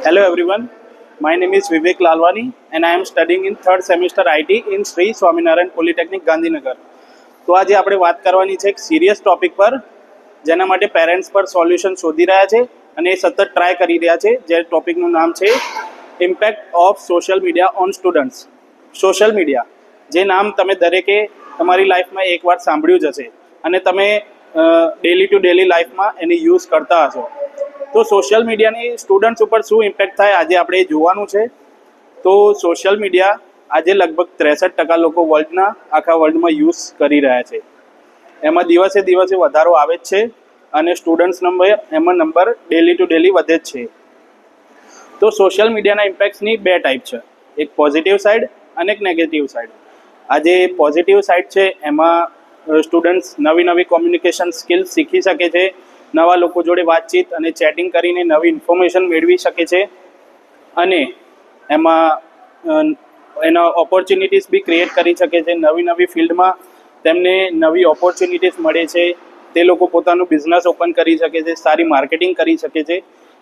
Hello everyone, my name is Vivek Lalwani and I am studying in third semester IT in Sri Swaminarayan Polytechnic Gandhinagar. તો આજે આપણે વાત કરવાની છે એક સિરિયસ ટોપિક પર જેના માટે પેરેન્ટ્સ પર સોલ્યુશન શોધી રહ્યા છે અને એ સતત ટ્રાય કરી રહ્યા છે. જે ટોપિકનું નામ છે impact of social media on students. Social media જે નામ તમે દરેકે તમારી લાઈફમાં એકવાર સાંભળ્યું જ હશે અને તમે ડેલી ટુ ડેલી લાઈફમાં એની યુઝ કરતા હશો. તો સોશિયલ મીડિયાની સ્ટુડન્ટ્સ ઉપર શું ઇમ્પેક્ટ થાય આજે આપણે જોવાનું છે. તો સોશિયલ મીડિયા આજે લગભગ 63% લોકો આખા વર્લ્ડમાં યુઝ કરી રહ્યા છે. એમાં દિવસે દિવસે વધારો આવે જ છે અને students number daily to daily વધે જ છે. તો સોશિયલ મીડિયાના ઇમ્પેક્ટ્સની બે ટાઈપ છે, એક પોઝિટિવ સાઈડ અને એક નેગેટિવ સાઈડ. આજે પોઝિટિવ સાઈડ છે એમાં સ્ટુડન્ટ્સ નવી કોમ્યુનિકેશન સ્કિલ્સ શીખી શકે છે, નવા લોકો જોડે વાતચીત અને ચેટિંગ કરીને નવી ઇન્ફોર્મેશન મેળવી શકે છે અને એમાં એના ઓપોર્ચ્યુનિટીઝ બી ક્રિએટ કરી શકે છે. નવી ફિલ્ડમાં તેમને નવી ઓપોર્ચ્યુનિટીઝ મળે છે, તે લોકો પોતાનું બિઝનેસ ઓપન કરી શકે છે, સારી માર્કેટિંગ કરી શકે છે.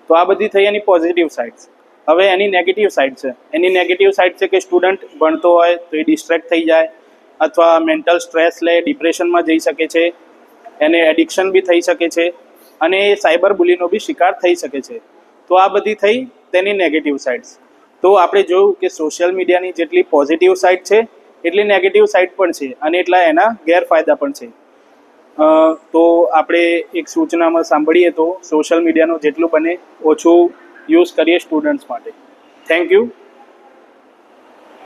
તો આ બધી થઈ એની પોઝિટિવ સાઇડ્સ. હવે એની નેગેટિવ સાઇડ છે. એની નેગેટિવ સાઇડ છે કે સ્ટુડન્ટ ભણતો હોય તો એ ડિસ્ટ્રેક્ટ થઈ જાય અથવા મેન્ટલ સ્ટ્રેસ લે, ડિપ્રેશનમાં જઈ શકે છે, એને એડિક્શન બી થઈ શકે છે અને સાયબર બુલીનો બી શિકાર થઈ શકે છે. તો આ બધી થઈ તેની નેગેટિવ સાઇડ્સ. તો આપણે જોયું કે સોશિયલ મીડિયાની જેટલી પોઝિટિવ સાઇડ છે એટલી નેગેટિવ સાઇડ પણ છે અને એટલા એના ગેરફાયદા પણ છે. તો આપણે એક સૂચનામાં સાંભળીએ તો સોશિયલ મીડિયાનો જેટલું બને ઓછું યુઝ કરીએ સ્ટુડન્ટ્સ માટે. Thank you.